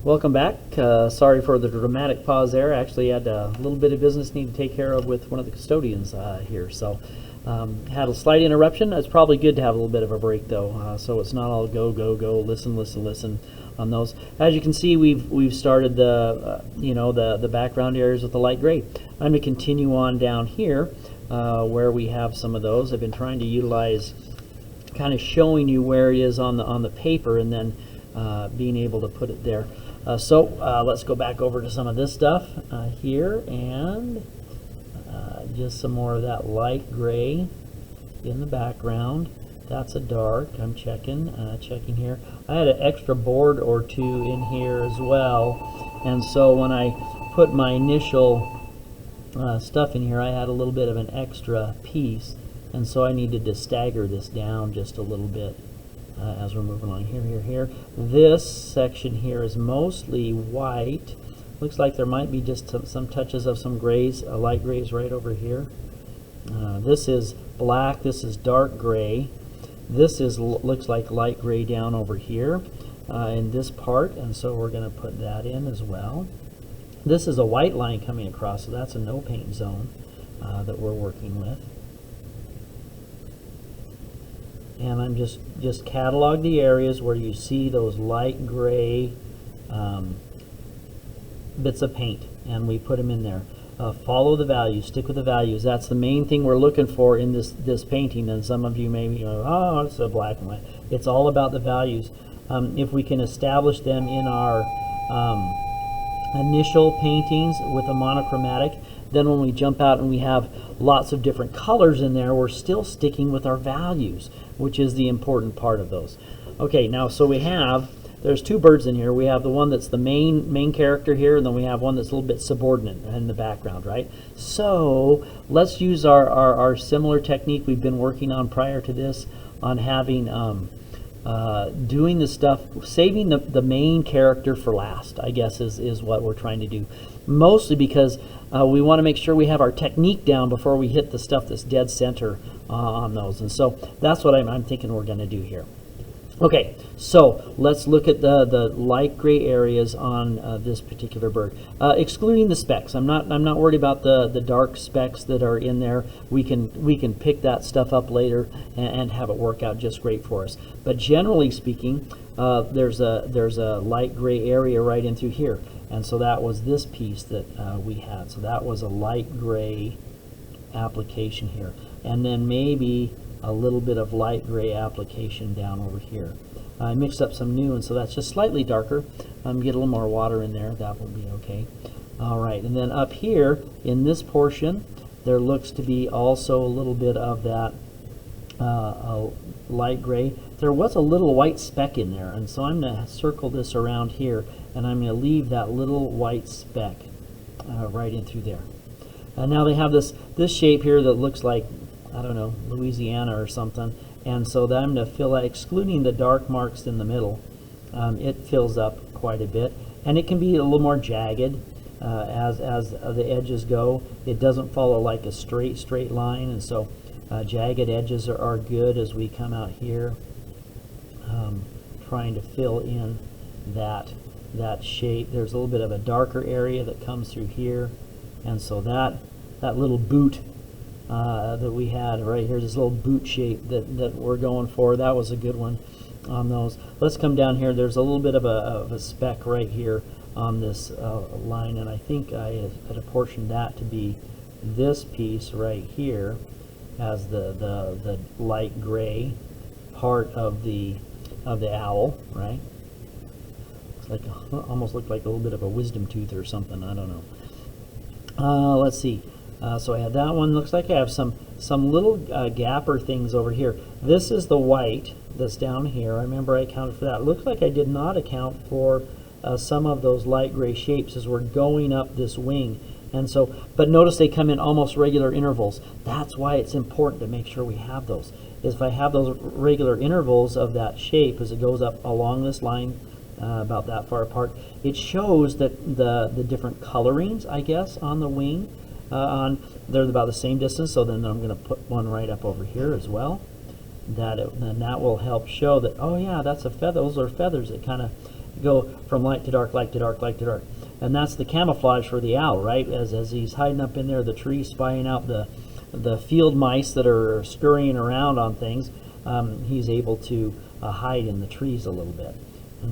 Welcome back. Sorry for the dramatic pause there. Actually had a little bit of business need to take care of with one of the custodians here. So had a slight interruption. It's probably good to have a little bit of a break though, so it's not all go, go, go, listen, listen, listen on those. As you can see, we've started the the background areas with the light gray. I'm going to continue on down here where we have some of those. I've been trying to utilize kind of showing you where it is on the paper and then being able to put it there. So let's go back over to some of this stuff here, and just some more of that light gray in the background. That's a dark. I'm checking here. I had an extra board or two in here as well, and so when I put my initial stuff in here, I had a little bit of an extra piece, and so I needed to stagger this down just a little bit. As we're moving along here. This section here is mostly white. Looks like there might be just some touches of some grays, light grays right over here. This is black, this is dark gray. This looks like light gray down over here in this part, and so we're going to put that in as well. This is a white line coming across, so that's a no paint zone that we're working with. And I'm just catalog the areas where you see those light gray bits of paint, and we put them in there. Follow the values, stick with the values. That's the main thing we're looking for in this painting. And some of you may be, oh, it's so black and white. It's all about the values. If we can establish them in our initial paintings with a monochromatic, then when we jump out and we have lots of different colors in there, we're still sticking with our values, which is the important part of those. Okay, now so there's two birds in here. We have the one that's the main character here, and then we have one that's a little bit subordinate in the background, right? So let's use our similar technique we've been working on prior to this on having doing the stuff, saving the main character for last, I guess is what we're trying to do. Mostly because we want to make sure we have our technique down before we hit the stuff that's dead center on those. And so that's what I'm thinking we're going to do here. Okay, so let's look at the light gray areas on this particular bird, excluding the specks. I'm not worried about the dark specks that are in there. We can pick that stuff up later and have it work out just great for us. But generally speaking, there's a light gray area right in through here, and so that was this piece that we had. So that was a light gray application here, and then maybe a little bit of light gray application down over here. I mixed up some new, and so that's just slightly darker. Get a little more water in there, that will be okay. All right, and then up here in this portion, there looks to be also a little bit of that light gray. There was a little white speck in there, and so I'm going to circle this around here, and I'm going to leave that little white speck right in through there. And now they have this shape here that looks like, I don't know, Louisiana or something, and so then I'm going to fill out, excluding the dark marks in the middle. It fills up quite a bit, and it can be a little more jagged as the edges go. It doesn't follow like a straight line, and so jagged edges are good as we come out here, trying to fill in that shape. There's a little bit of a darker area that comes through here, and so that little boot that we had right here, this little boot shape that we're going for, that was a good one on those. Let's come down here. There's a little bit of a speck right here on this line, and I think I had apportioned that to be this piece right here as the light gray part of the owl, right? It's like almost looked like a little bit of a wisdom tooth or something. I don't know. Let's see. So I have that one. Looks like I have some little gapper things over here. This is the white that's down here. I remember I accounted for that. Looks like I did not account for some of those light gray shapes as we're going up this wing. And so, but notice they come in almost regular intervals. That's why it's important to make sure we have those. If I have those regular intervals of that shape as it goes up along this line, about that far apart, it shows that the different colorings, I guess, on the wing, they're about the same distance. So then I'm going to put one right up over here as well. Then that will help show that, oh yeah, that's a feather. Those are feathers. It kind of go from light to dark, light to dark, light to dark. And that's the camouflage for the owl, right? As he's hiding up in there, the tree, spying out the field mice that are scurrying around on things, he's able to hide in the trees a little bit.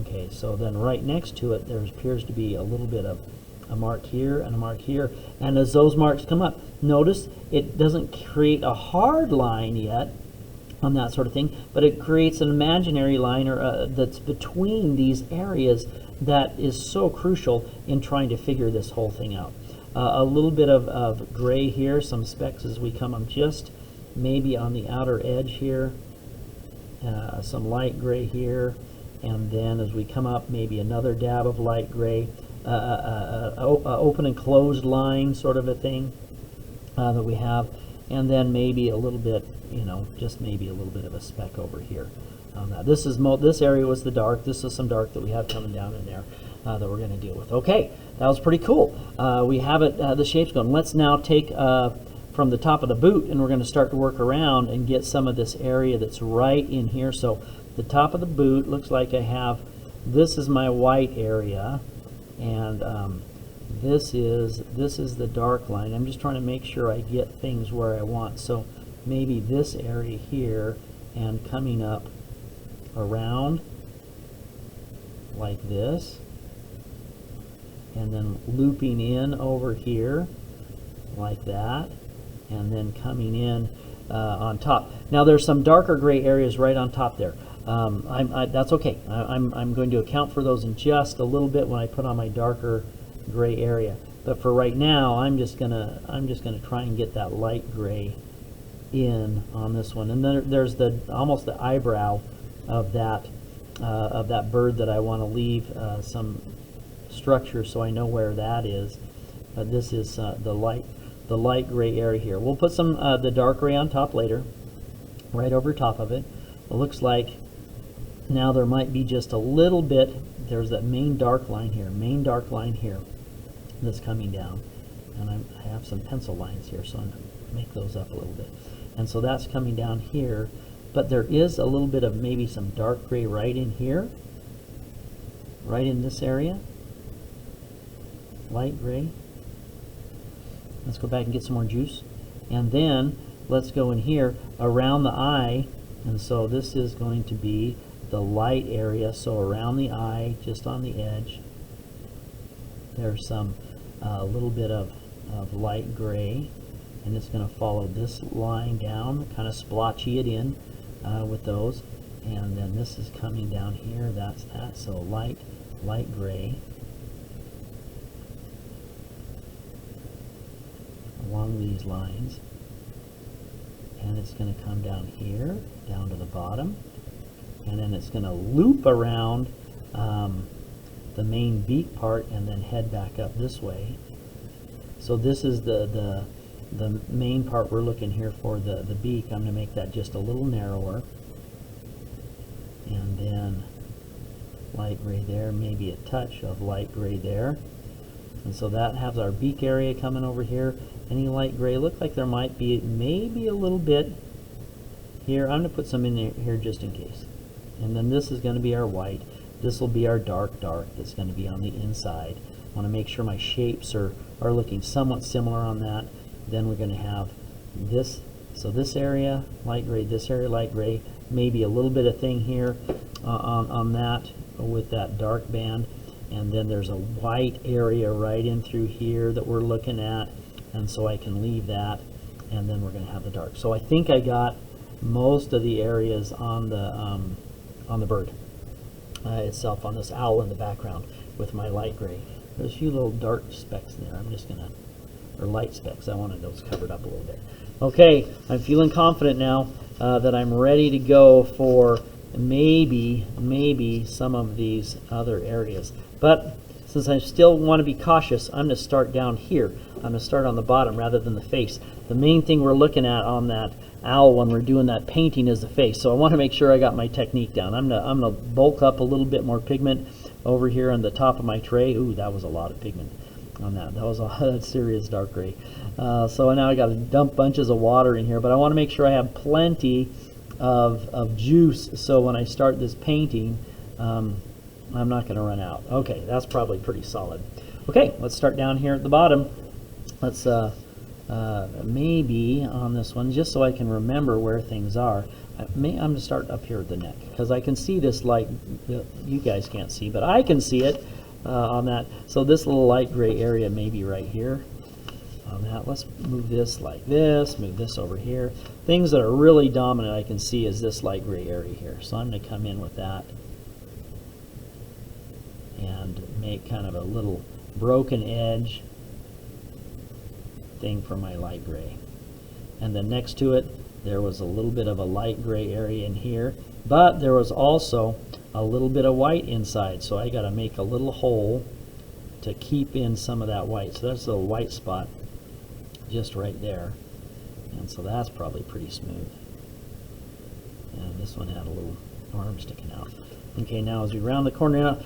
Okay, so then right next to it, there appears to be a little bit of a mark here and a mark here. And as those marks come up, notice it doesn't create a hard line yet on that sort of thing, but it creates an imaginary line that's between these areas that is so crucial in trying to figure this whole thing out. A little bit of gray here, some specks as we come up just maybe on the outer edge here, some light gray here, and then as we come up maybe another dab of light gray, open and closed line sort of a thing that we have, and then maybe a little bit, just maybe a little bit of a speck over here on that. This area was the dark. This is some dark that we have coming down in there that we're going to deal with. Okay, that was pretty cool. We have it, the shapes going. Let's now take from the top of the boot, and we're going to start to work around and get some of this area that's right in here. So the top of the boot looks like I have, this is my white area, and this is the dark line. I'm just trying to make sure I get things where I want. So maybe this area here, and coming up around like this, and then looping in over here like that, and then coming in on top. Now there's some darker gray areas right on top there. That's okay. I'm going to account for those in just a little bit when I put on my darker gray area. But for right now, I'm just gonna try and get that light gray in on this one. And then there's almost the eyebrow of that bird that I want to leave some structure so I know where that is. This is the light gray area here. We'll put some the dark gray on top later, right over top of it. It looks like now there might be just a little bit. There's that main dark line here, that's coming down, and I have some pencil lines here, so I'm going to make those up a little bit. And so that's coming down here, but there is a little bit of maybe some dark gray right in here, right in this area, light gray. Let's go back and get some more juice, and then let's go in here around the eye, and so this is going to be the light area. So around the eye, just on the edge, there's some a little bit of light gray, and it's going to follow this line down, kind of splotchy it in with those, and then this is coming down here. That's that. So light gray along these lines, and it's going to come down here, down to the bottom, and then it's going to loop around the main beak part and then head back up this way. So this is the main part we're looking here for, the beak. I'm going to make that just a little narrower, and then light gray there, maybe a touch of light gray there, and so that has our beak area coming over here. Any light gray, look like there might be maybe a little bit here. I'm going to put some in here just in case. And then this is going to be our white. This will be our dark that's going to be on the inside. I want to make sure my shapes are looking somewhat similar on that. Then we're going to have this, so this area light gray, this area light gray, maybe a little bit of thing here on that with that dark band, and then there's a white area right in through here that we're looking at, and so I can leave that, and then we're going to have the dark. So I think I got most of the areas on the bird itself, on this owl in the background with my light gray. There's a few little dark specks in there. I'm just gonna, or light specks. I wanted those covered up a little bit. Okay, I'm feeling confident now that I'm ready to go for maybe some of these other areas. But since I still want to be cautious, I'm going to start down here. I'm going to start on the bottom rather than the face. The main thing we're looking at on that owl when we're doing that painting is the face. So I want to make sure I got my technique down. I'm gonna bulk up a little bit more pigment over here on the top of my tray. Ooh, that was a lot of pigment on that. That was a serious dark gray. So now I got to dump bunches of water in here, but I want to make sure I have plenty of juice, so when I start this painting, I'm not going to run out. Okay, that's probably pretty solid. Okay, let's start down here at the bottom. Let's maybe on this one, just so I can remember where things are, I'm going to start up here at the neck, because I can see this light. You guys can't see, but I can see it on that. So this little light gray area may be right here on that. Let's move this like this, move this over here. Things that are really dominant I can see is this light gray area here. So I'm going to come in with that and make kind of a little broken edge thing for my light gray. And then next to it, there was a little bit of a light gray area in here, but there was also a little bit of white inside, so I got to make a little hole to keep in some of that white. So there's a little white spot just right there, and so that's probably pretty smooth. And this one had a little arm sticking out. Okay, now as we round the corner, now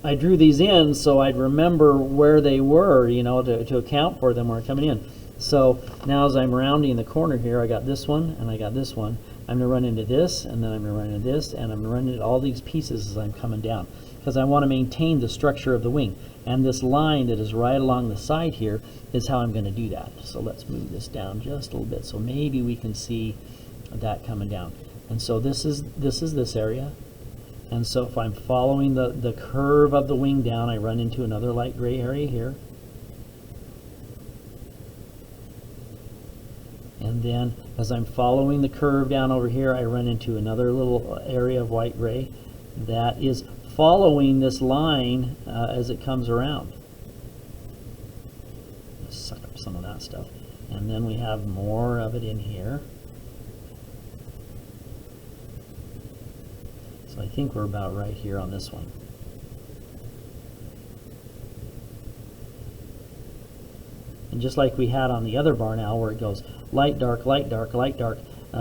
I drew these in so I'd remember where they were, you know, to account for them when we're coming in. So now as I'm rounding the corner here, I got this one and I got this one. I'm going to run into this, and then I'm going to run into this, and I'm going to run into all these pieces as I'm coming down, because I want to maintain the structure of the wing. And this line that is right along the side here is how I'm going to do that. So let's move this down just a little bit, so maybe we can see that coming down. And so this is this area. And so if I'm following the curve of the wing down, I run into another light gray area here. And then as I'm following the curve down over here, I run into another little area of white gray that is following this line as it comes around. Let's suck up some of that stuff. And then we have more of it in here. So I think we're about right here on this one. And just like we had on the other barn owl where it goes light, dark, light, dark, light, dark,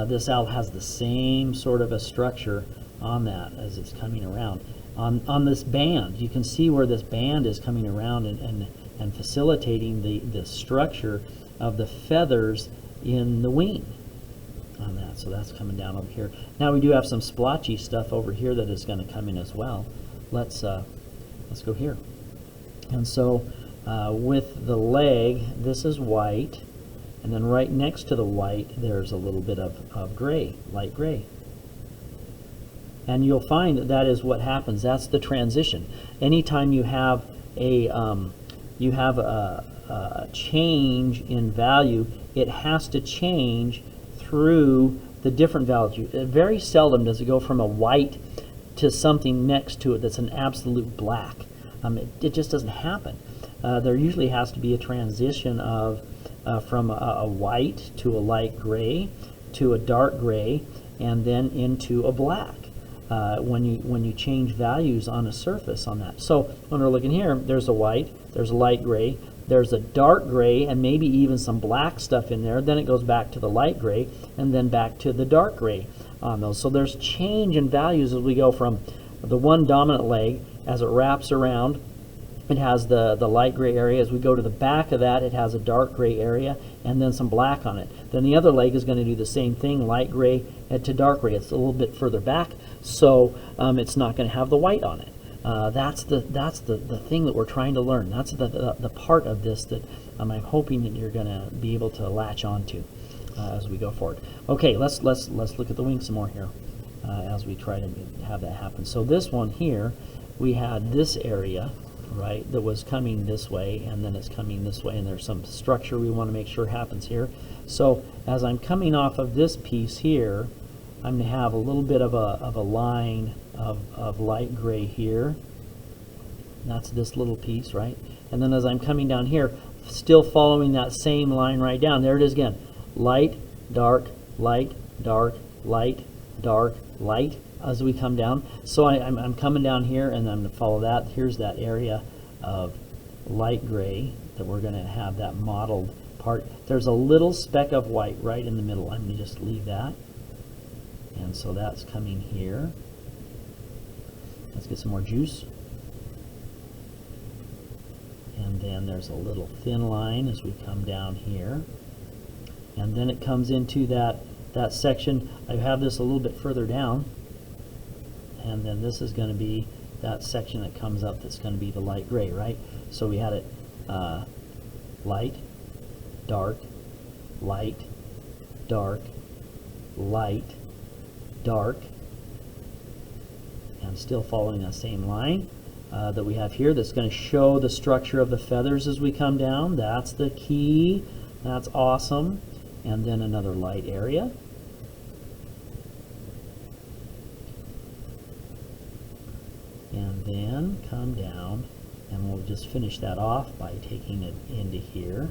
this owl has the same sort of a structure on that as it's coming around. On this band, you can see where this band is coming around and facilitating the structure of the feathers in the wing on that. So that's coming down over here. Now we do have some splotchy stuff over here that is going to come in as well. Let's go here. And so with the leg, this is white, and then right next to the white there's a little bit of gray, light gray. And you'll find that that is what happens. That's the transition. Anytime you have a change in value, it has to change through the different values. Very seldom does it go from a white to something next to it that's an absolute black. It just doesn't happen. There usually has to be a transition of from a white to a light gray to a dark gray, and then into a black. When you change values on a surface on that. So when we're looking here, there's a white, there's a light gray, there's a dark gray, and maybe even some black stuff in there. Then it goes back to the light gray, and then back to the dark gray on those. So there's change in values as we go from the one dominant leg. As it wraps around, it has the light gray area. As we go to the back of that, it has a dark gray area and then some black on it. Then the other leg is going to do the same thing, light gray to dark gray. It's a little bit further back, so it's not going to have the white on it. That's the thing that we're trying to learn. That's the part of this that I'm hoping that you're going to be able to latch onto as we go forward. Okay, let's look at the wing some more here as we try to have that happen. So this one here, we had this area, right, that was coming this way, and then it's coming this way, and there's some structure we want to make sure happens here. So as I'm coming off of this piece here, I'm going to have a little bit of a line of light gray here. That's this little piece, right? And then as I'm coming down here, still following that same line right down, there it is again. Light, dark, light, dark, light, dark, light as we come down. So I'm coming down here, and I'm going to follow that. Here's that area of light gray that we're going to have that mottled part. There's a little speck of white right in the middle. I'm going to just leave that. And so that's coming here. Let's get some more juice. And then there's a little thin line as we come down here. And then it comes into that section. I have this a little bit further down. And then this is going to be that section that comes up that's going to be the light gray, right? So we had it light, dark, light, dark, light, dark, and still following that same line that we have here that's going to show the structure of the feathers as we come down. That's the key. That's awesome. And then another light area. And then come down, and we'll just finish that off by taking it into here.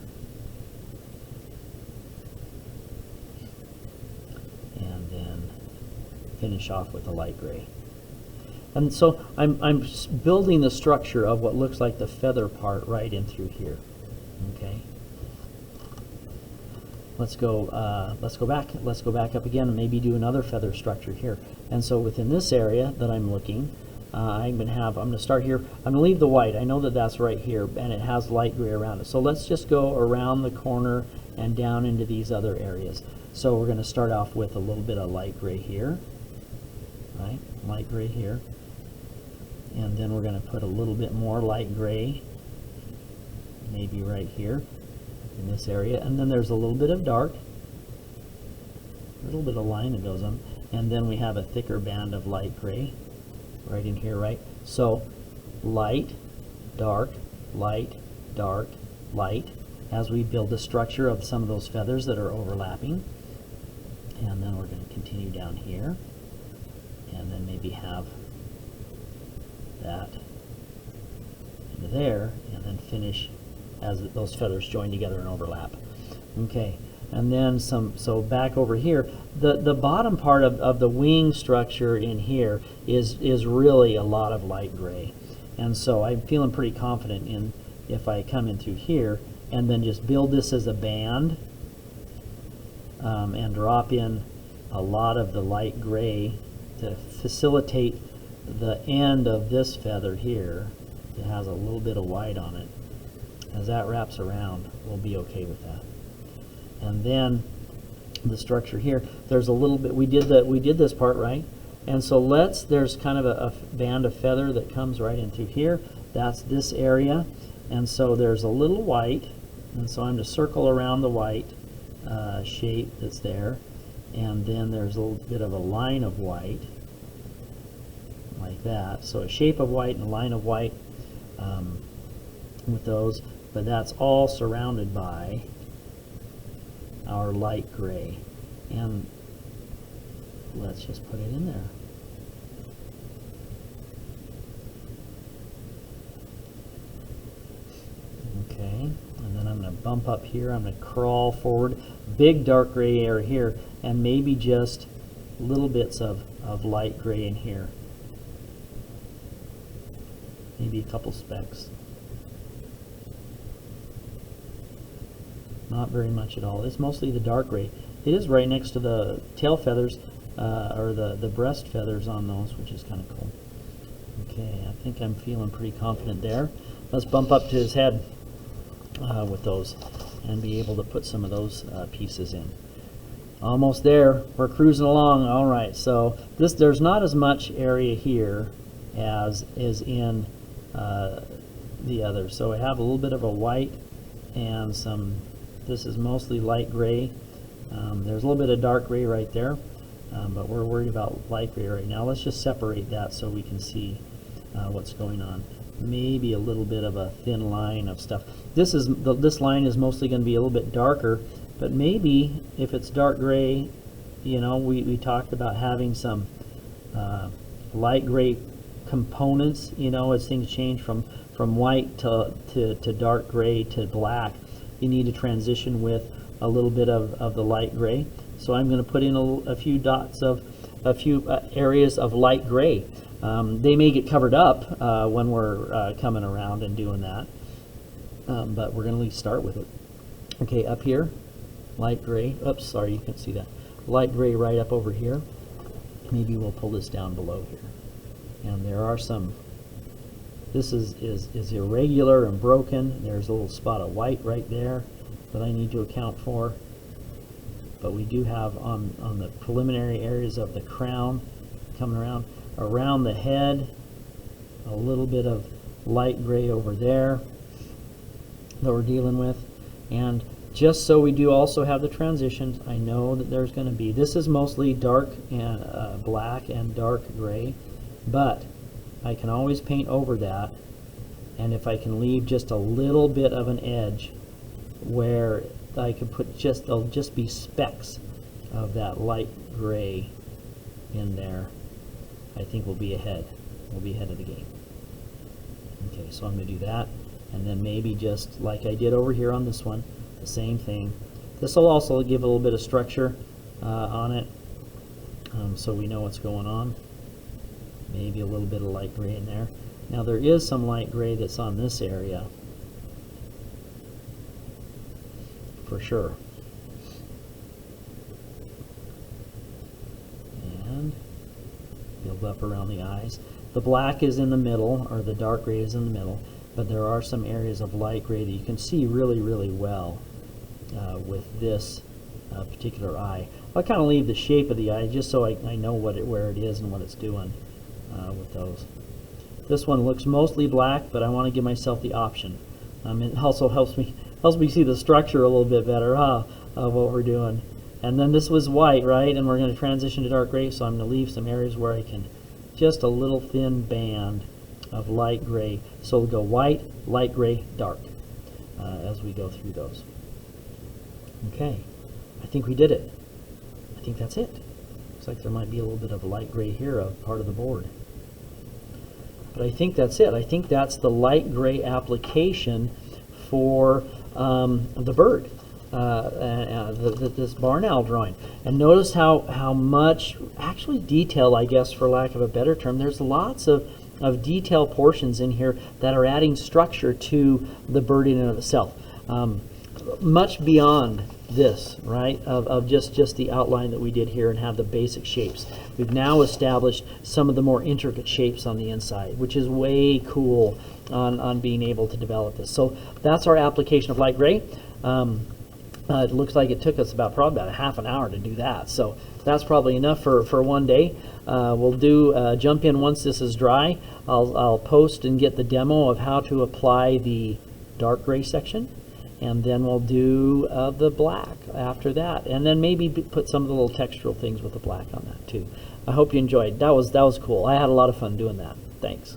And then finish off with the light gray. And so I'm building the structure of what looks like the feather part right in through here. Okay. Let's go back up again and maybe do another feather structure here. And so within this area that I'm looking, I'm going to start here. I'm going to leave the white. I know that that's right here, and it has light gray around it. So let's just go around the corner and down into these other areas. So we're going to start off with a little bit of light gray here, right? Light gray here. And then we're going to put a little bit more light gray, maybe right here in this area. And then there's a little bit of dark, a little bit of line that goes on. And then we have a thicker band of light gray right in here, right? So light, dark, light, dark, light, as we build the structure of some of those feathers that are overlapping. And then we're going to continue down here, and then maybe have that into there, and then finish as those feathers join together and overlap. Okay, and then so back over here, the bottom part of the wing structure in here is really a lot of light gray. And so I'm feeling pretty confident in, if I come in through here and then just build this as a band, and drop in a lot of the light gray to facilitate the end of this feather here that has a little bit of white on it. As that wraps around, we'll be okay with that. And then the structure here, there's a little bit, we did this part, right? And so there's kind of a band of feather that comes right in through here. That's this area. And so there's a little white, and so I'm to circle around the white shape that's there. And then there's a little bit of a line of white, like that. So a shape of white and a line of white with those, but that's all surrounded by our light gray. And let's just put it in there. Okay, and then I'm going to bump up here. I'm going to crawl forward. Big dark gray area here, and maybe just little bits of light gray in here. Maybe a couple specks. Not very much at all. It's mostly the dark gray. It is right next to the tail feathers, or the breast feathers on those, which is kind of cool. Okay, I think I'm feeling pretty confident there. Let's bump up to his head with those and be able to put some of those pieces in. Almost there. We're cruising along. All right, so there's not as much area here as is in the other. So I have a little bit of a white and some, this is mostly light gray. There's a little bit of dark gray right there, but we're worried about light gray right now. Let's just separate that so we can see what's going on. Maybe a little bit of a thin line of stuff. This line is mostly going to be a little bit darker, but maybe if it's dark gray, you know, we talked about having some light gray components, you know, as things change from white to dark gray to black. You need to transition with a little bit of the light gray. So I'm going to put in a few dots of a few areas of light gray. They may get covered up when we're coming around and doing that, but we're going to at least start with it. Okay, up here, light gray. Oops, sorry, you can't see that. Light gray right up over here. Maybe we'll pull this down below here. And there are some, this is irregular and broken. There's a little spot of white right there that I need to account for. But we do have on the preliminary areas of the crown coming around the head, a little bit of light gray over there that we're dealing with. And just so we do also have the transitions, I know that there's going to be, this is mostly dark and black and dark gray, but I can always paint over that, and if I can leave just a little bit of an edge where I can put just, there'll just be specks of that light gray in there, I think we'll be ahead. We'll be ahead of the game. Okay, so I'm going to do that, and then maybe just like I did over here on this one, the same thing. This will also give a little bit of structure on it, so we know what's going on. Maybe a little bit of light gray in there. Now there is some light gray that's on this area, for sure. And build up around the eyes. The black is in the middle, or the dark gray is in the middle, but there are some areas of light gray that you can see really, really well with this particular eye. I'll kind of leave the shape of the eye just so I know where it is and what it's doing with those. This one looks mostly black, but I want to give myself the option. It also helps me see the structure a little bit better of what we're doing. And then this was white, right? And we're going to transition to dark gray, so I'm going to leave some areas where I can, just a little thin band of light gray. So we'll go white, light gray, dark as we go through those. Okay, I think we did it. I think that's it. Looks like there might be a little bit of light gray here of part of the board. But I think that's it. I think that's the light gray application for the bird, this barn owl drawing. And notice how much, actually detail, I guess, for lack of a better term, there's lots of detail portions in here that are adding structure to the bird in and of itself. Much beyond this, right, of just the outline that we did here and have the basic shapes. We've now established some of the more intricate shapes on the inside, which is way cool on being able to develop this. So that's our application of light gray. It looks like it took us probably about a half an hour to do that. So that's probably enough for one day. We'll do jump in once this is dry. I'll post and get the demo of how to apply the dark gray section. And then we'll do the black after that, and then maybe put some of the little textural things with the black on that too. I hope you enjoyed. That was cool. I had a lot of fun doing that. Thanks.